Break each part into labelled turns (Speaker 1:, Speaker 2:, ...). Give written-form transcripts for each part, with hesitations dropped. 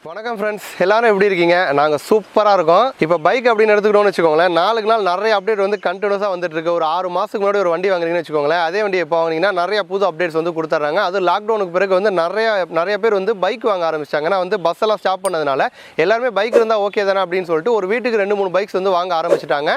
Speaker 1: வணக்கம் ஃப்ரெண்ட்ஸ், எல்லாரும் எப்படி இருக்கீங்க? நாங்கள் சூப்பராக இருக்கோம். இப்போ பைக் அப்படின்னு எடுத்துக்கிட்டோம்னு வச்சுக்கோங்களேன், நாளுக்கு நாள் நிறைய அப்டேட் வந்து கண்டினியூஸாக வந்துட்டு இருக்கு. ஒரு 6 மாதத்துக்கு முன்னாடி ஒரு வண்டி வாங்குறீங்கன்னு வச்சுக்கோங்களேன், அதே வண்டி எப்போ வாங்கினீங்கன்னா நிறைய புது அப்டேட்ஸ் வந்து கொடுத்துட்றாங்க. அது லாக்டவுனுக்கு பிறகு வந்து நிறைய பேர் வந்து பைக் வாங்க ஆரம்பிச்சாங்க. ஏன்னா வந்து பஸ் எல்லாம் ஸ்டாப் பண்ணதுனால எல்லாருமே பைக் இருந்தால் ஓகே தானே அப்படின்னு சொல்லிட்டு ஒரு வீட்டுக்கு 2-3 பைக்ஸ் வந்து வாங்க ஆரம்பிச்சிட்டாங்க.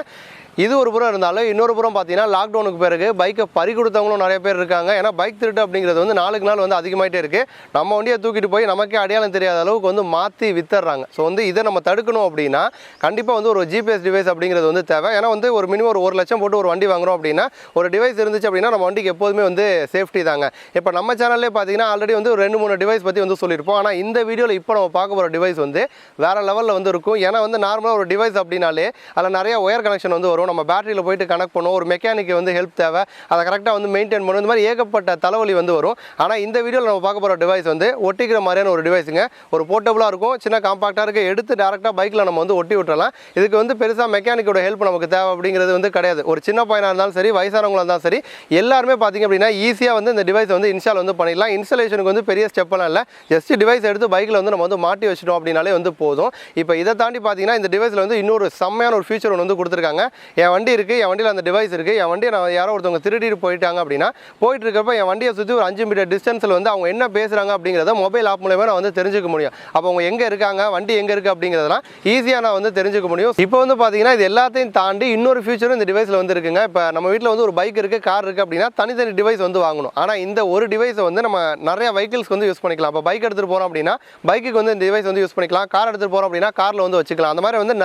Speaker 1: இது ஒரு புறம் இருந்தாலும் இன்னொரு புறம் பார்த்தீங்கன்னா லாக்டவுனுக்கு பிறகு பைக்கை பறி கொடுத்தவங்களும் நிறைய பேர் இருக்காங்க. ஏன்னா பைக் திருட்டு அப்படிங்கிறது வந்து நாளுக்கு நாள் வந்து அதிகமாகிட்டே இருக்குது. நம்ம வண்டியை தூக்கிட்டு போய் நமக்கே அடையாளம் தெரியாத அளவுக்கு வந்து மாற்றி வித்துறாங்க. ஸோ வந்து இதை நம்ம தடுக்கணும் அப்படின்னா கண்டிப்பாக வந்து ஒரு ஜிபிஎஸ் டிவைஸ் அப்படிங்கிறது வந்து தேவை. ஏன்னா வந்து ஒரு மினிமம் ஒரு 1 லட்சம் போட்டு ஒரு வண்டி வாங்குறோம் அப்படின்னா ஒரு டிவைஸ் இருந்துச்சு அப்படின்னா நம்ம வண்டிக்கு எப்போதுமே வந்து சேஃப்டி தாங்க. இப்போ நம்ம சேனல்லே பார்த்தீங்கன்னா ஆல்ரெடி வந்து ஒரு 2-3 டிவைஸ் பற்றி வந்து சொல்லியிருப்போம். ஆனால் இந்த வீடியோவில் இப்போ நம்ம பார்க்க போகிற டிவைஸ் வந்து வேறு லெவலில் வந்து இருக்கும். ஏன்னா வந்து நார்மலாக ஒரு டிவைஸ் அப்படின்னாலே அதில் நிறைய ஒயர் கனெக்ஷன் வந்து வரும். நம்ம பேட்டரியில் போயிட்டு கனெக்ட் பண்ணுவோம், ஒரு மெக்கானிக்கு வந்து ஹெல்ப் தேவை, அதை கரெக்டாக வந்து மெயின்டைன் பண்ணும். இந்த மாதிரி ஏகப்பட்ட தலைவலி வந்து வரும். ஆனால் இந்த வீடியோவில் நம்ம பார்க்க போகிற டிவைஸ் வந்து ஒட்டிக்கிற மாதிரியான ஒரு டிவைஸுங்க. ஒரு போர்ட்டபுளாக இருக்கும், சின்ன காம்பாக்டாக இருக்குது, எடுத்து டேரெக்டாக பைக்கில் நம்ம வந்து ஒட்டி விட்டுறலாம். இதுக்கு வந்து பெருசாக மெக்கானிக்கோட ஹெல்ப் நமக்கு தேவை அப்படிங்கிறது வந்து கிடையாது. ஒரு சின்ன பையனாக இருந்தாலும் சரி, வயசானவங்களாக இருந்தாலும் சரி, எல்லாருமே பார்த்திங்க அப்படின்னா ஈஸியாக வந்து இந்த டிவைஸ் வந்து இன்ஸ்டால் வந்து பண்ணிடலாம். இன்ஸ்டாலேஷனுக்கு வந்து பெரிய ஸ்டெப்பெல்லாம் இல்லை, ஜஸ்ட் டிவைஸ் எடுத்து பைக்கில் வந்து நம்ம வந்து மாட்டி வச்சிட்டோம் அப்படின்னாலே வந்து போதும். இப்போ இதை தாண்டி பார்த்தீங்கன்னா இந்த டிவைஸில் வந்து இன்னொரு செம்மையான ஒரு ஃபீச்சர் ஒன்று வந்து கொடுத்துருக்காங்க. என் வண்டி இருக்குது, என் வண்டியில் அந்த டிவைஸ் இருக்குது, என் வண்டியை நான் யாரோ ஒருத்தவங்க திருடிட்டு போயிட்டாங்க அப்படின்னா போயிட்டு இருக்கப்ப என் வண்டியை சுற்றி ஒரு 5 மீட்டர் டிஸ்டன்ஸில் வந்து அவங்க என்ன பேசுகிறாங்க அப்படிங்கிறத மொபைல் ஆப் மூலமாக நான் வந்து தெரிஞ்சுக்க முடியும். அப்போ அவங்க எங்கே இருக்காங்க, வண்டி எங்கே இருக்குது அப்படிங்கிறதெல்லாம் ஈஸியாக நான் வந்து தெரிஞ்சுக்க முடியும். இப்போ வந்து பார்த்தீங்கன்னா இது எல்லாத்தையும் தாண்டி இன்னொரு ஃபியூச்சரும் இந்த டிவைஸில் வந்து இருக்குங்க. இப்போ நம்ம வீட்டில் வந்து ஒரு பைக் இருக்குது, கார் இருக்குது அப்படின்னா தனித்தனி டிவைஸ் வந்து வாங்கணும். ஆனால் இந்த ஒரு டிவைஸை வந்து நம்ம நிறைய வெஹிக்கிள்ஸ்க்கு வந்து யூஸ் பண்ணிக்கலாம். இப்போ பைக் எடுத்துகிட்டு போகிறோம் அப்படின்னா பைக்குக்கு வந்து இந்த டிவைஸ் வந்து யூஸ் பண்ணிக்கலாம், கார் எடுத்துகிட்டு போகிறோம் அப்படின்னா காரில் வந்து வச்சுக்கலாம். அந்த மாதிரி வந்து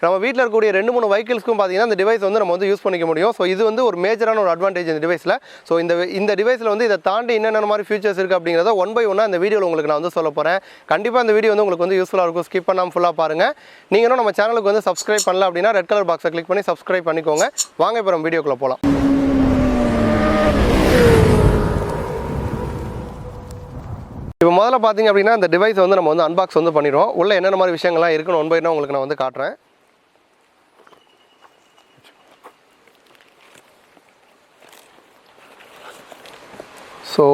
Speaker 1: நம்ம வீட்டில் இருக்கக்கூடிய 2-3 வெஹிக்கிள்ஸ்க்கும் பார்த்தீங்கன்னா இந்த டிவைஸ் வந்து நம்ம வந்து யூஸ் பண்ணிக்க முடியும். ஸோ இது வந்து ஒரு மேஜரான ஒரு அட்வான்டேஜ் இந்த டிவைஸில். ஸோ இந்த டிவைஸில் வந்து இதை தாண்டி என்னென்ன மாதிரி ஃபீச்சர்ஸ் இருக்குது அப்படிங்கிறத 1 by 1 இந்த வீடியோவில் உங்களுக்கு நான் வந்து சொல்ல போகிறேன். கண்டிப்பாக இந்த வீடியோ வந்து உங்களுக்கு வந்து யூஸ்ஃபுல்லாக இருக்கும். ஸ்கிப் பண்ணாமல் ஃபுல்லாக பாருங்கள். நீங்களும் நம்ம சேனலுக்கு வந்து சப்ஸ்கிரைப் பண்ணல அப்படின்னா ரெட் கலர் பாக்ஸை கிளிக் பண்ணி சப்ஸ்கிரைப் பண்ணிக்கோங்க. வாங்க இப்போ நம்ம வீடியோக்குள்ளே போகலாம். இப்போ முதல்ல பார்த்தீங்க அப்படின்னா இந்த டிவைஸ் வந்து நம்ம வந்து அன்பாக்ஸ் வந்து பண்ணிடுவோம். உள்ள என்னென்ன மாதிரி விஷயங்கள்லாம் இருக்குன்னு 1 by 1 உங்களுக்கு நான் வந்து காட்டுறேன். ஸோ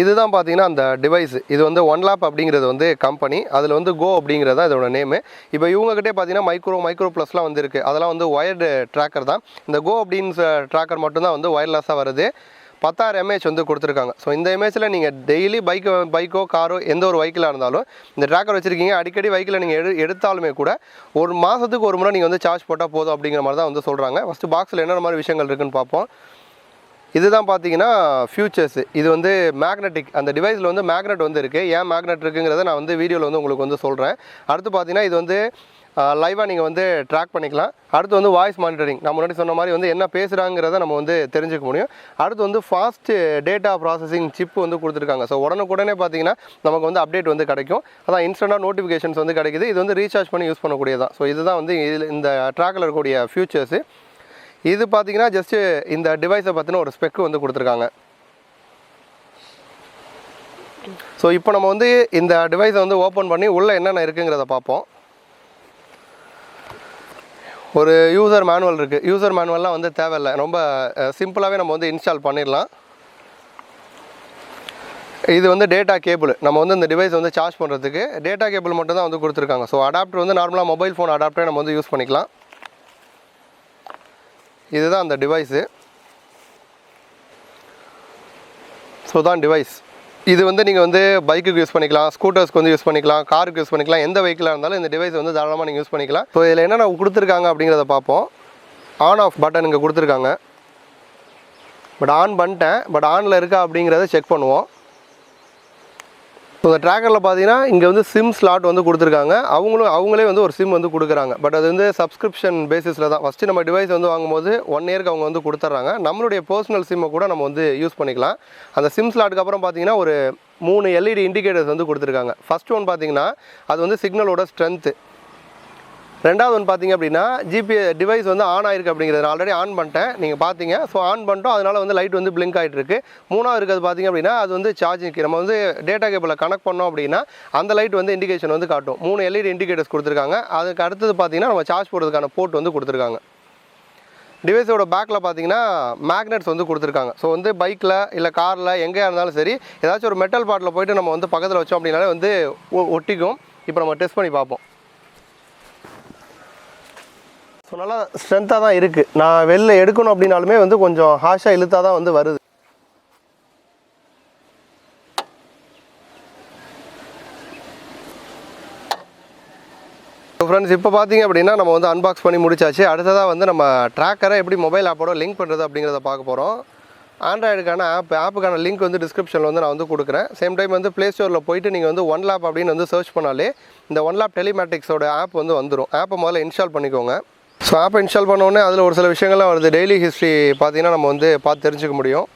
Speaker 1: இதுதான் பார்த்தீங்கன்னா அந்த டிவைஸ். இது வந்து Onelap அப்படிங்கிறது வந்து கம்பெனி, அதில் வந்து கோ அப்படிங்கிறது தான் இதோட நேமு. இப்போ இவங்ககிட்டே பார்த்தீங்கன்னா மைக்ரோ ப்ளஸ்லாம் வந்து இருக்குது. அதெல்லாம் வந்து ஒயர்டு ட்ராக்கர் தான். இந்த கோ அப்படின்னு ட்ராக்கர் மட்டும்தான் வந்து ஒயர்லெஸ்ஸாக வருது. 10,000 mAh வந்து கொடுத்துருக்காங்க. ஸோ இந்த எம்ஏஹெச்சில் நீங்கள் டெய்லி பைக்கோ காரோ எந்த ஒரு வெஹிக்கிளாக இருந்தாலும் இந்த ட்ராக்கர் வச்சுருக்கீங்க, அடிக்கடி வெஹிக்கிளை நீங்கள் எடுத்தாலுமே கூட ஒரு மாதத்துக்கு ஒரு முறை நீங்கள் வந்து சார்ஜ் போட்டால் போதும் அப்படிங்கிற மாதிரி தான் வந்து சொல்கிறாங்க. ஃபஸ்ட்டு பாக்ஸில் என்னென்ன மாதிரி விஷயங்கள் இருக்குதுன்னு பார்ப்போம். இதுதான் பார்த்தீங்கன்னா ஃபியூச்சர்ஸ். இது வந்து மேக்னெட்டிக், அந்த டிவைஸில் வந்து மேக்னெட் வந்து இருக்குது. ஏன் மேக்னெட் இருக்குங்கிறத நான் வந்து வீடியோவில் வந்து உங்களுக்கு வந்து சொல்கிறேன். அடுத்து பார்த்தீங்கன்னா இது வந்து லைவாக நீங்கள் வந்து ட்ராக் பண்ணிக்கலாம். அடுத்து வந்து வாய்ஸ் மானிட்டரிங், நான் முன்னாடி சொன்ன மாதிரி வந்து என்ன பேசுகிறாங்கிறத நம்ம வந்து தெரிஞ்சுக்க முடியும். அடுத்து வந்து ஃபாஸ்ட் டேட்டா ப்ராசஸிங் சிப் வந்து கொடுத்துருக்காங்க. ஸோ உடனே பார்த்தீங்கன்னா நமக்கு வந்து அப்டேட் வந்து கிடைக்கும். அதான் இன்ஸ்டன்ட்டாக நோட்டிஃபிகேஷன்ஸ் வந்து கிடைக்குது. இது வந்து ரீசார்ஜ் பண்ணி யூஸ் பண்ணக்கூடியதான். ஸோ இதுதான் வந்து இந்த ட்ராக்கில் இருக்கக்கூடிய ஃபியூச்சர்ஸு. இது பார்த்தீங்கன்னா ஜஸ்ட்டு இந்த டிவைஸை பற்றின ஒரு ஸ்பெக் வந்து கொடுத்துருக்காங்க. ஸோ இப்போ நம்ம வந்து இந்த டிவைஸை வந்து ஓப்பன் பண்ணி உள்ளே என்னென்ன இருக்குங்கிறத பார்ப்போம். ஒரு யூசர் மேனுவல் இருக்குது. யூசர் மேனுவல்லாம் வந்து தேவையில்லை, ரொம்ப சிம்பிளாகவே நம்ம வந்து இன்ஸ்டால் பண்ணிடலாம். இது வந்து டேட்டா கேபிள், நம்ம வந்து இந்த டிவைஸ் வந்து சார்ஜ் பண்ணுறதுக்கு டேட்டா கேபிள் மட்டும் தான் வந்து கொடுத்துருக்காங்க. ஸோ அடாப்டர் வந்து நார்மலாக மொபைல் ஃபோன் அடாப்டரை நம்ம வந்து யூஸ் பண்ணிக்கலாம். இதுதான் அந்த டிவைஸு. ஸோ தான் டிவைஸ். இது வந்து நீங்கள் வந்து பைக்குக்கு யூஸ் பண்ணிக்கலாம், ஸ்கூட்டர்ஸ்க்கு வந்து யூஸ் பண்ணிக்கலாம், காருக்கு யூஸ் பண்ணிக்கலாம். எந்த வெஹிக்கிளாக இருந்தாலும் இந்த டிவைஸ் வந்து தாராளமாக நீங்கள் யூஸ் பண்ணிக்கலாம். ஸோ இதில் என்னென்ன கொடுத்துருக்காங்க அப்படிங்கிறத பார்ப்போம். ஆன் ஆஃப் பட்டன் இங்கே கொடுத்துருக்காங்க. ஆன் பண்ணிட்டேன், ஆனில் இருக்கா அப்படிங்கிறத செக் பண்ணுவோம். ஸோ இந்த ட்ராக்கரில் பார்த்தீங்கன்னா இங்கே வந்து சிம் ஸ்லாட் வந்து கொடுத்துருக்காங்க. அவங்களே வந்து ஒரு சிம் வந்து கொடுக்குறாங்க. அது வந்து சப்ஸ்கிரிப்ஷன் பேசிஸில் தான். ஃபஸ்ட்டு நம்ம டிவைஸ் வந்து வாங்கும்போது 1 இயருக்கு அவங்க வந்து கொடுத்துட்றாங்க. நம்மளுடைய பர்சனல் சிம்மை கூட நம்ம வந்து யூஸ் பண்ணிக்கலாம். அந்த சிம் ஸ்லாட்டுக்கு அப்புறம் பார்த்தீங்கன்னா ஒரு 3 LED இண்டிகேட்டர்ஸ் வந்து கொடுத்துருக்காங்க. ஃபஸ்ட் ஒன் பார்த்தீங்கன்னா அது வந்து சிக்னலோட ஸ்ட்ரென்த்து. ரெண்டாவது ஒன்று பார்த்தீங்க அப்படின்னா டிவைஸ் வந்து ஆன் ஆயிருக்கு அப்படிங்கிறது நான் ஆல்ரெடி ஆன் பண்ணிட்டேன், நீங்கள் பார்த்தீங்க. ஸோ ஆன் பண்ணிட்டோம், அதனால் வந்து லைட் வந்து பிளிங்க் ஆகிட்டு இருக்குது. மூணாவது இருக்கிறது பார்த்தீங்க அப்படின்னா அது வந்து சார்ஜிங்க்கு நம்ம வந்து டேட்டா கேபிளில் கனெக்ட் பண்ணோம் அப்படின்னா அந்த லைட் வந்து இண்டிகேஷன் வந்து காட்டும். 3 LED இண்டிகேட்டர்ஸ் கொடுத்துருக்காங்க. அதுக்கு அடுத்தது பார்த்தீங்கன்னா நம்ம சார்ஜ் போடுறதுக்கான போர்ட் வந்து கொடுத்துருக்காங்க. டிவைஸோட பேக்கில் பார்த்தீங்கன்னா மேக்னெட்ஸ் வந்து கொடுத்துருக்காங்க. ஸோ வந்து பைக்கில் இல்லை காரில் எங்கேயா இருந்தாலும் சரி, ஏதாச்சும் ஒரு மெட்டல் பார்ட்டில் போய்ட்டு நம்ம வந்து பக்கத்தில் வச்சோம் அப்படின்னாலே வந்து ஒட்டிக்கும். இப்போ நம்ம டெஸ்ட் பண்ணி பார்ப்போம். ஸோ நல்லா ஸ்ட்ரென்த்தாக தான் இருக்குது. நான் வெளில எடுக்கணும் அப்படின்னாலுமே வந்து கொஞ்சம் ஹாஷாக இழுத்தாக தான் வந்து வருது. ஃப்ரெண்ட்ஸ் இப்போ பார்த்தீங்க அப்படின்னா நம்ம வந்து அன்பாக்ஸ் பண்ணி முடிச்சாச்சு. அடுத்ததாக வந்து நம்ம ட்ராக்கரை எப்படி மொபைல் ஆப்போட லிங்க் பண்ணுறது அப்படிங்கிறத பார்க்க போகிறோம். ஆண்ட்ராய்டுக்கான ஆப்புக்கான லிங்க் வந்து டிஸ்கிரிப்ஷனில் வந்து நான் வந்து கொடுக்குறேன். சேம் டைம் வந்து ப்ளே ஸ்டோரில் போயிட்டு நீங்கள் வந்து ஒன்லாப் அப்படின்னு வந்து சர்ச் பண்ணாலே இந்த ஒன்லாப் டெலிமேட்டிக்ஸோட ஆப் வந்து வந்துடும். ஆப்பை முதல்ல இன்ஸ்டால் பண்ணிக்கோங்க. ஸோ ஆப்பை இன்ஸ்டால் பண்ணோடனே அதில் ஒரு சில விஷயங்கள்லாம் வருது. டெய்லி ஹிஸ்ட்ரி பார்த்தீங்கன்னா நம்ம வந்து பார்த்து தெரிஞ்சுக்க முடியும்.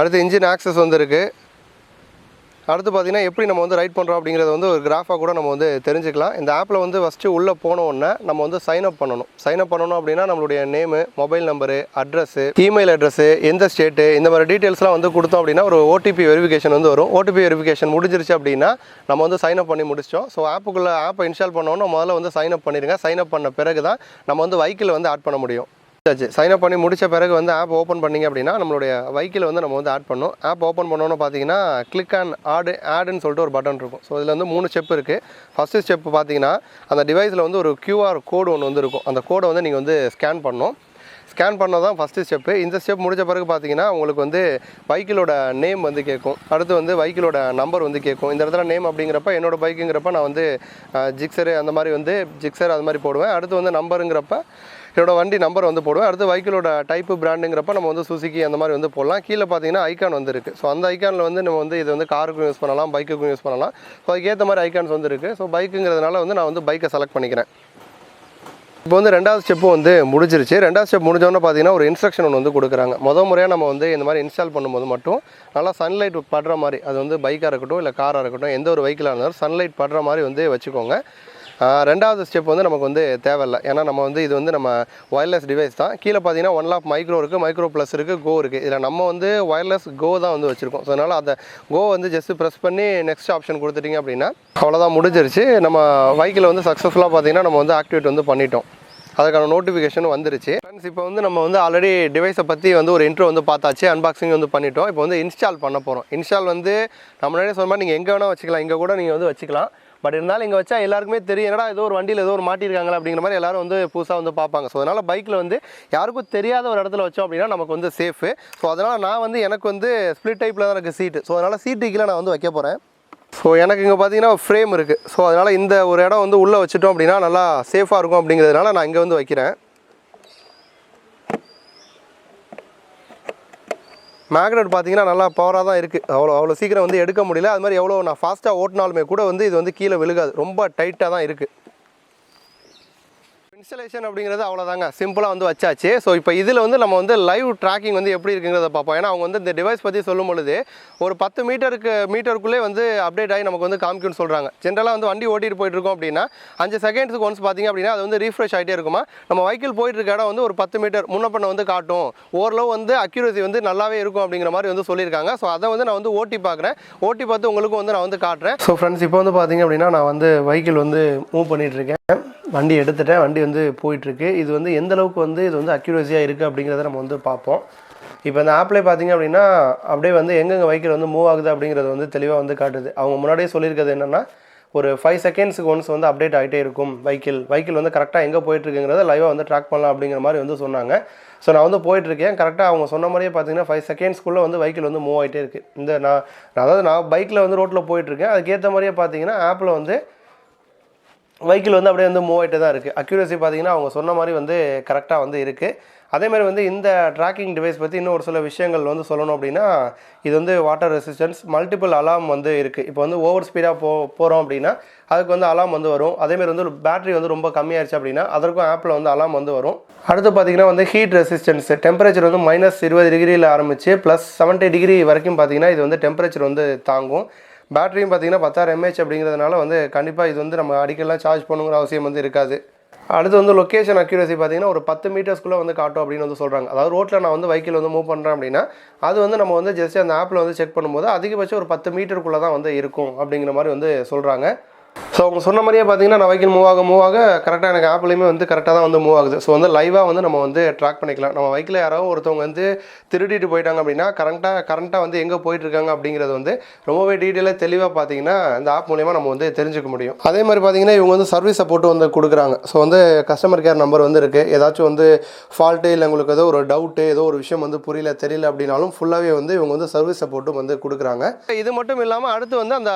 Speaker 1: அடுத்து இன்ஜின் ஆக்சஸ் வந்து இருக்குது. அடுத்து பார்த்திங்கன்னா எப்படி நம்ம வந்து ரைட் பண்ணுறோம் அப்படிங்கிறத வந்து ஒரு கிராஃபாக கூட நம்ம வந்து தெரிஞ்சுக்கலாம். இந்த ஆப்பில் வந்து ஃபஸ்ட்டு உள்ளே போனோடனே நம்ம வந்து சைன் அப் பண்ணணும் அப்படின்னா நம்மளுடைய name, mobile number, address, email address, எந்த ஸ்டேட்டு, இந்த மாதிரி டீட்டெயில்ஸ்லாம் வந்து கொடுத்தோம் அப்படின்னா ஒரு ஓடிபி வெரிஃபிகேஷன் வந்து வரும். ஓடிபி வெரிஃபிகேஷன் முடிஞ்சிருச்சு அப்படின்னா நம்ம வந்து சைன் அப் பண்ணி முடிச்சிட்டோம். ஸோ ஆப்பை இன்ஸ்டால் பண்ணோன்னா முதல்ல வந்து சைன் அப் பண்ணிடுங்க. சைன் அப் பண்ண பிறகு தான் நம்ம வந்து வெஹிக்கிள் வந்து ஆட் பண்ண முடியும். சைன் அப் பண்ணி முடித்த பிறகு வந்து ஆப் ஓப்பன் பண்ணிங்க அப்படின்னா நம்மளுடைய வெஹிக்கிள் வந்து நம்ம வந்து ஆட் பண்ணணும். ஆப் ஓப்பன் பண்ணோன்னு பார்த்தீங்கன்னா கிளிக் அண்ட் ஆடுன்னு சொல்லிட்டு ஒரு பட்டன் இருக்கும். ஸோ இதில் வந்து 3 ஸ்டெப் இருக்குது. ஃபஸ்ட்டு ஸ்டெப் பார்த்தீங்கன்னா அந்த டிவைஸில் வந்து ஒரு QR கோடு ஒன்று வந்து இருக்கும். அந்த கோடை வந்து நீங்கள் வந்து ஸ்கேன் பண்ணணும். ஸ்கேன் பண்ணால் தான் ஃபஸ்ட்டு ஸ்டெப்பு. இந்த ஸ்டெப் முடித்த பிறகு பார்த்தீங்கன்னா உங்களுக்கு வந்து வெஹிக்கிளோட நேம் வந்து கேட்கும். அடுத்து வந்து வெஹிக்கிளோட நம்பர் வந்து கேட்கும். இந்த இடத்துல நேம் அப்படிங்கிறப்ப என்னோடய பைக்குங்கிறப்ப நான் வந்து ஜிக்ஸரு அந்த மாதிரி வந்து ஜிக்ஸர் அது மாதிரி போடுவேன். அடுத்து வந்து நம்பருங்கிறப்ப என்னோடய வண்டி நம்பர் வந்து போடுவேன். அடுத்து வெஹிக்கிளோட டைப்பு பிராண்டுங்கிறப்ப நம்ம வந்து சுசுகி அந்த மாதிரி வந்து போடலாம். கீழே பார்த்தீங்கன்னா ஐக்கான் வந்து இருக்குது. ஸோ அந்த ஐக்கானில் வந்து நம்ம வந்து இது வந்து காருக்கும் யூஸ் பண்ணலாம், பைக்குக்கும் யூஸ் பண்ணலாம். ஸோ அதுக்கேற்ற மாதிரி ஐக்கான்ஸ் வந்து இருக்குது. ஸோ பைக்குங்கிறதுனால வந்து நான் வந்து பைக்கை செலக்ட் பண்ணிக்கிறேன். இப்போ வந்து 2வது ஸ்டெப்பு வந்து முடிஞ்சிருச்சு. 2வது ஸ்டெப் முடிஞ்சோன்னு பார்த்தீங்கன்னா ஒரு இன்ஸ்ட்ரக்ஷன் ஒன்று வந்து கொடுக்குறாங்க. முறையாக நம்ம வந்து இந்த மாதிரி இன்ஸ்டால் பண்ணும்போது மட்டும் நல்லா சன்லைட் படுற மாதிரி, அது வந்து பைக்காக இருக்கட்டும் இல்லை காராக இருக்கட்டும், எந்த ஒரு வெஹிக்கிளாக இருந்தாலும் சன்லைட் படுற மாதிரி வந்து வச்சுக்கோங்க. 2வது ஸ்டெப் வந்து நமக்கு வந்து தேவையில்லை. ஏன்னா நம்ம வந்து இது வந்து நம்ம ஒயர்லெஸ் டிவைஸ் தான். கீழே பார்த்தீங்கன்னா ஒன்லாப் மைக்ரோ இருக்குது, மைக்ரோ ப்ளஸ் இருக்குது, கோ இருக்குது. இதில் நம்ம வந்து ஒயர்லெஸ் கோ தான் வந்து வச்சுருக்கோம். ஸோ அதனால் அந்த கோ வந்து ஜஸ்ட்டு ப்ரெஸ் பண்ணி நெக்ஸ்ட் ஆப்ஷன் கொடுத்துட்டிங்க அப்படின்னா அவ்வளோதான், முடிஞ்சிருச்சு. நம்ம வெஹிக்கிள் வந்து சக்ஸஸ்ஃபுல்லாக பார்த்தீங்கன்னா நம்ம வந்து ஆக்டிவேட் வந்து பண்ணிட்டோம். அதுக்கான நோட்டிஃபிகேஷன் வந்துருச்சு. ஃப்ரெண்ட்ஸ் இப்போ வந்து நம்ம வந்து ஆல்ரெடி டிவைஸை பற்றி வந்து ஒரு இன்ட்ரோ வந்து பார்த்தாச்சு, அன்பாக்சிங் வந்து பண்ணிட்டோம். இப்போ வந்து இன்ஸ்டால் பண்ண போகிறோம். இன்ஸ்டால் வந்து நம்ம முன்னாடியே சொன்ன மாதிரி நீங்கள் எங்கே வேணால் வச்சுக்கலாம். இங்கே கூட நீங்கள் வந்து வச்சுக்கலாம். பட் இருந்தாலும் இங்கே வச்சா எல்லாருக்குமே தெரியும், என்னடா ஏதோ ஒரு வண்டியில் ஏதோ ஒரு மாட்டியிருக்காங்களா அப்படிங்கிற மாதிரி எல்லாரும் வந்து புதுசாக வந்து பார்ப்பாங்க. ஸோ அதனால் பைக்கில் வந்து யாருக்கும் தெரியாத ஒரு இடத்துல வச்சோம் அப்படின்னா நமக்கு வந்து சேஃபு. ஸோ அதனால் நான் வந்து எனக்கு வந்து ஸ்ப்ளிட் டைப்பில் தான் இருக்குது சீட்டு. ஸோ அதனால் சீட்டு கீழே நான் வந்து வைக்க போகிறேன். ஸோ எனக்கு இங்கே பார்த்தீங்கன்னா ஃப்ரேம் இருக்குது. ஸோ அதனால் இந்த ஒரு இடம் வந்து உள்ளே வச்சுட்டோம் அப்படின்னா நல்லா சேஃபாக இருக்கும் அப்படிங்கிறதுனால நான் இங்கே வந்து வைக்கிறேன். மேக்னெட் பார்த்தீங்கன்னா நல்லா பவராக தான் இருக்குது. அவ்வளோ சீக்கிரம் வந்து எடுக்க முடியல. அது மாதிரி எவ்வளோ நான் ஃபாஸ்ட்டாக ஓட்டினாலுமே கூட வந்து இது வந்து கீழே விழுகாது. ரொம்ப டைட்டாக தான் இருக்குது. இன்ஸ்டலேஷன் அப்படிங்கிறது அவ்வளோதாங்க, சிம்பிளாக வந்து வச்சாச்சு. ஸோ இப்போ இதில் வந்து நம்ம வந்து லைவ் ட்ராக்கிங் வந்து எப்படி இருக்குங்கிறத பார்ப்போம். ஏன்னா அவங்க வந்து இந்த டிவைஸ் பற்றி சொல்லும் பொழுது ஒரு 10 மீட்டருக்குள்ளே வந்து அப்டேட் ஆகி நமக்கு வந்து காமிக்கும்னு சொல்கிறாங்க. ஜென்ரலாக வந்து வண்டி ஓட்டிட்டு போயிட்டுருக்கோம் அப்படின்னா 5 செகண்ட்ஸுக்கு ஒன்ஸ் பார்த்திங்க அப்படின்னா அது வந்து ரீஃப்ரெஷ் ஆகிட்டே இருக்குமா. நம்ம வெஹிக்கிள் போயிட்டு இருக்க இடம் வந்து ஒரு 10 மீட்டர் முன்ன பண்ண வந்து காட்டும். ஓரளவு வந்து அக்யூரசி வந்து நல்லாவே இருக்கும் அப்படிங்கிற மாதிரி வந்து சொல்லியிருக்காங்க. ஸோ அதை வந்து நான் வந்து ஓட்டி பார்க்குறேன். ஓட்டி பார்த்து உங்களுக்கும் வந்து நான் வந்து காட்டுறேன். ஸோ ஃப்ரெண்ட்ஸ் இப்போ வந்து பார்த்திங்க அப்படின்னா நான் வந்து வெஹிக்கிள் வந்து மூவ் பண்ணிகிட்ருக்கேன். வண்டி எடுத்துட்டேன். வண்டி வந்து போயிட்டுருக்கு. இது வந்து எந்த அளவுக்கு வந்து இது வந்து அக்யூரஸியாக இருக்குது அப்படிங்கிறத நம்ம வந்து பார்ப்போம். இப்போ இந்த ஆப்லேயே பார்த்திங்க அப்படின்னா அப்படியே வந்து எங்கெங்கே வெஹிக்கிள் வந்து மூவ் ஆகுது அப்படிங்கிறது வந்து தெளிவாக வந்து காட்டுது. அவங்க முன்னாடியே சொல்லியிருக்கிறது என்னென்னா ஒரு 5 செகண்ட்ஸுக்கு ஒன்ஸ் வந்து அப்டேட் ஆகிட்டே இருக்கும். வெஹிக்கிள் வந்து கரெக்டாக எங்கே போயிட்டுருக்குங்கிறத லைவாக வந்து ட்ராக் பண்ணலாம் அப்படிங்கிற மாதிரி வந்து சொன்னாங்க. ஸோ நான் வந்து போயிட்டுருக்கேன். கரெக்டாக அவங்க சொன்ன மாதிரியே பார்த்தீங்கன்னா 5 செகண்ட்ஸ்க்குள்ளே வந்து வெஹிக்கிள் வந்து மூவ் ஆகிட்டே இருக்குது. இந்த நான் பைக்கில் வந்து ரோட்டில் போயிட்டுருக்கேன். அதுக்கேற்ற மாதிரியே பார்த்தீங்கன்னா ஆப்பில் வந்து வெஹிக்கிள் வந்து அப்படியே வந்து மூவ் ஆகிட்டே தான் இருக்குது. அக்யூரசி பார்த்தீங்கன்னா அவங்க சொன்ன மாதிரி வந்து கரெக்டாக வந்து இருக்குது. அதேமாதிரி வந்து இந்த ட்ராக்கிங் டிவைஸ் பற்றி இன்னும் ஒரு சில விஷயங்கள் வந்து சொல்லணும் அப்படின்னா இது வந்து வாட்டர் ரெசிஸ்டன்ஸ், மல்டிபிள் அலாம் வந்து இருக்குது. இப்போ வந்து ஓவர் ஸ்பீடாக போகிறோம் அப்படின்னா அதுக்கு வந்து அலாம் வந்து வரும். அதேமாதிரி வந்து பேட்டரி வந்து ரொம்ப கம்மியாகிடுச்சு அப்படின்னா அதற்கும் ஆப்பில் வந்து அலாம் வந்து வரும். அடுத்து பார்த்திங்கன்னா வந்து ஹீட் ரெசிஸ்டன்ஸ், டெம்பரேச்சர் வந்து -20 டிகிரியில் ஆரம்பித்து +70 டிகிரி வரைக்கும் பார்த்திங்கன்னா இது வந்து டெம்பரேச்சர் வந்து தாங்கும். பேட்டரியும் பார்த்திங்கன்னா 10,000 mAh அப்படிங்கிறதுனால வந்து கண்டிப்பாக இது வந்து நம்ம அடிக்கெல்லாம் சார்ஜ் பண்ணுங்கிற அவசியம் வந்து இருக்காது. அடுத்து வந்து லொக்கேஷன் அக்யூரசி பார்த்திங்கன்னா ஒரு 10 மீட்டர்ஸ்க்குள்ளே வந்து காட்டும் அப்படின்னு வந்து சொல்கிறாங்க. அதாவது ரோட்டில் நான் வந்து வெஹிக்கிள் வந்து மூவ் பண்ணுறேன் அப்படின்னா அது வந்து நம்ம வந்து ஜஸ்ட் அந்த ஆப்பில் வந்து செக் பண்ணும்போது அதிகபட்சம் ஒரு 10 மீட்டருக்குள்ளே தான் வந்து இருக்கும் அப்படிங்கிற மாதிரி வந்து சொல்கிறாங்க. ஸோ ஸோ அவங்க சொன்ன மாதிரியே பார்த்தீங்கன்னா நான் வெஹிக்கிள் மூவ் ஆக கரெக்டாக எனக்கு ஆப்லேயுமே வந்து கரெக்டாக தான் வந்து மூவ் ஆகுது. ஸோ வந்து லைவாக வந்து நம்ம வந்து ட்ராக் பண்ணிக்கலாம். நம்ம வெஹிக்கில் யாராவது ஒருத்தவங்க வந்து திருடிட்டு போயிட்டாங்க அப்படின்னா கரண்ட்டாக வந்து எங்கே போயிட்டுருக்காங்க அப்படிங்கிறது வந்து ரொம்பவே டீட்டெயிலாக தெளிவாக பார்த்தீங்கன்னா இந்த ஆப் மூலிமா நம்ம வந்து தெரிஞ்சுக்க முடியும். அதே மாதிரி பார்த்தீங்கன்னா இவங்க வந்து சர்வீஸ் சப்போர்ட் வந்து கொடுக்குறாங்க. ஸோ வந்து கஸ்டமர் கேர் நம்பர் வந்து இருக்குது. ஏதாச்சும் வந்து ஃபால்ட்டு இல்லை உங்களுக்கு ஏதோ ஒரு டவுட்டு ஏதோ ஒரு விஷயம் வந்து தெரியல அப்படின்னாலும் ஃபுல்லாகவே வந்து இவங்க வந்து சர்வீஸ் சப்போர்ட்டும் வந்து கொடுக்குறாங்க. இது மட்டும் இல்லாமல் அடுத்து வந்து அந்த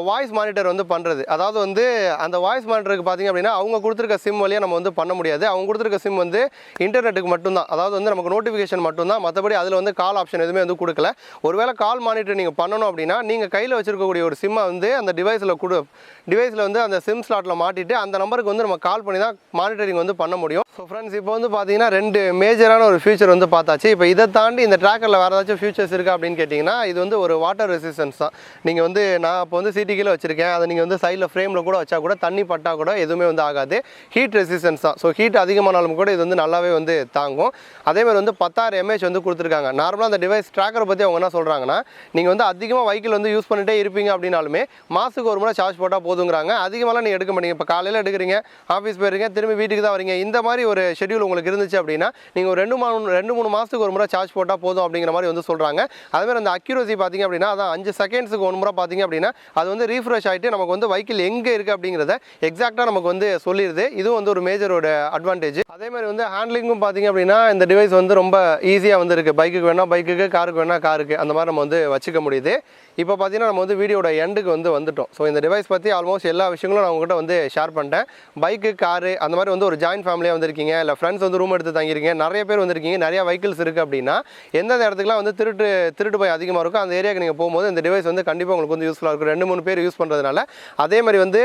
Speaker 1: வாய்ஸ் மானிட்டர் வந்து பண்ணுறது. அதாவது வந்து அந்த வாய்ஸ் மானிட்டருக்கு பார்த்திங்க அப்படின்னா அவங்க கொடுத்துருக்க சிம் வழியாக நம்ம வந்து பண்ண முடியாது. அவங்க கொடுத்துருக்க சிம் வந்து இன்டர்நெட்டுக்கு மட்டும்தான். அதாவது வந்து நமக்கு நோட்டிஃபிகேஷன் மட்டும்தான். மற்றபடி அதில் வந்து கால் ஆப்ஷன் எதுவுமே வந்து கொடுக்கல. ஒருவேளை கால் மானிட்டர் நீங்கள் பண்ணணும் அப்படின்னா நீங்கள் கையில் வச்சுருக்கக்கூடிய ஒரு சிம்மை வந்து அந்த டிவைஸில் வந்து அந்த சிம் ஸ்லாட்டில் மாட்டிட்டு அந்த நம்பருக்கு வந்து நம்ம கால் பண்ணி தான் மானிட்டரிங் வந்து பண்ண முடியும். ஸோ ஃப்ரெண்ட்ஸ் இப்போ வந்து பார்த்தீங்கன்னா 2 மேஜரான ஒரு ஃபியூச்சர் வந்து பார்த்தாச்சு. இப்போ இதை தாண்டி இந்த ட்ராக்கரில் வேறு ஏதாச்சும் ஃபியூச்சர்ஸ் இருக்கா அப்படின்னு கேட்டிங்கன்னா இது வந்து ஒரு வாட்டர் ரெசிஸ்டன்ஸ் தான். நீங்கள் வந்து நான் இப்போ வந்து சிட்டி கீழே வச்சுருக்கேன். அதை நீங்கள் வந்து சைடில் ஃப்ரேமில் கூட வச்சா கூட தண்ணி பட்டால் கூட எதுவுமே வந்து ஆகாது. ஹீட் ரெசிஸ்டன்ஸ் தான். ஸோ ஹீட் அதிகமானாலும் கூட இது வந்து நல்லாவே வந்து தாங்கும். அதேமாதிரி வந்து 10,000 mAh வந்து கொடுத்துருக்காங்க. நார்மலாக அந்த டிவைஸ் ட்ராக்கரை பற்றி அவங்க என்ன சொல்கிறாங்கன்னா நீங்கள் வந்து அதிகமாக வெஹிக்கிள் வந்து யூஸ் பண்ணிட்டே இருப்பீங்க அப்படின்னாலுமே மாதத்துக்கு ஒரு முறை சார்ஜ் போட்டால் போதுங்கிறாங்க. அதிகமாகலாம் நீங்கள் எடுக்க மாட்டீங்க. இப்போ காலையில் எடுக்கிறீங்க, ஆஃபீஸ் போயிருங்க, திரும்பி வீட்டுக்கு தான் வரீங்க. இந்த மாதிரி ஒரு ஷெட்யூல் உங்களுக்கு இருந்துச்சு அப்படின்னா நீங்கள் ஒரு 2-3 மாதத்துக்கு ஒரு முறை சார்ஜ் போட்டால் போதும் அப்படிங்கிற மாதிரி வந்து சொல்கிறாங்க. அதேமாதிரி அந்த அக்யூரசி பார்த்தீங்க அப்படின்னா அதான் 5 செகண்ட்ஸுக்கு ஒரு முறை பார்த்தீங்க அப்படின்னா அது வந்து ரீஃப்ரெஷ் ஆகிட்டு நமக்கு வந்து வெஹிக்கிள் எங்கே இருக்குது அப்படிங்கிறத எக்ஸாக்டாக நமக்கு வந்து சொல்லிடுது. இதுவும் வந்து ஒரு மேஜரோட அட்வான்டேஜ். அதேமாதிரி வந்து ஹேண்ட்லிங்கும் பார்த்தீங்க அப்படின்னா இந்த டிவைஸ் வந்து ரொம்ப ஈஸியாக வந்து இருக்குது. பைக்குக்கு வேணால் பைக்குக்கு, காருக்கு வேணால் காருக்கு, அந்த மாதிரி நம்ம வந்து வச்சுக்க முடியுது. இப்போ பார்த்தீங்கன்னா நம்ம வந்து வீடியோட எண்டுக்கு வந்து வந்துட்டோம். ஸோ இந்த டிவைஸ் பற்றி ஆல்மோஸ்ட் எல்லா விஷயங்களும் நான் உங்கள்கிட்ட வந்து ஷேர் பண்ணிட்டேன். பைக்கு, காரு அந்த மாதிரி வந்து ஒரு ஜாயின்ட் ஃபேமிலியாக வந்திருக்கீங்க, இல்லை ஃப்ரெண்ட்ஸ் வந்து ரூம் எடுத்து தங்கியிருக்கீங்க, நிறைய பேர் வந்திருக்கீங்க, நிறையா வெஹிக்கிள்ஸ் இருக்குது அப்படின்னா எந்தெந்த இடத்துக்குலாம் வந்து திருட்டு போய் அதிகமாக இருக்கும் அந்த ஏரியாவுக்கு நீங்கள் போகும்போது இந்த டிவைஸ் வந்து கண்டிப்பாக உங்களுக்கு வந்து யூஸ்ஃபுல்லாக இருக்கும். 2-3 பேர் யூஸ் பண்ணுறதுனால. அதே மாதிரி வந்து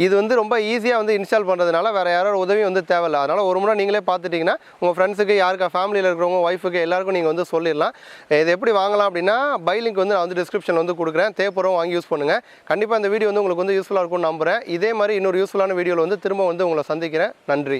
Speaker 1: இது வந்து ரொம்ப ஈஸியாக வந்து இன்ஸ்டால் பண்ணுறதுனால வேறு யாரோட உதவியும் வந்து தேவையில்லை. அதனால் ஒரு முறை நீங்களே பார்த்துட்டிங்கன்னா உங்கள் ஃப்ரெண்ட்ஸுக்கு, யாருக்கா ஃபேமிலியில் இருக்கிறவங்க, ஒய்ஃபுக்கு எல்லாருக்கும் நீங்கள் வந்து சொல்லிடலாம். இது எப்படி வாங்கலாம் அப்படின்னா பை லிங்க் வந்து நான் வந்து டிஸ்கிரிப்ஷன் வந்து கொடுக்குறேன். தேவைப்படுறவங்க வாங்கி யூஸ் பண்ணுங்கள். கண்டிப்பாக இந்த வீடியோ வந்து உங்களுக்கு வந்து யூஸ்ஃபுல்லாக இருக்கும்னு நம்புகிறேன். இதே மாதிரி இன்னொரு யூஸ்ஃபுல்லான வீடியோவில் வந்து திரும்ப வந்து உங்களை சந்திக்கிறேன். நன்றி.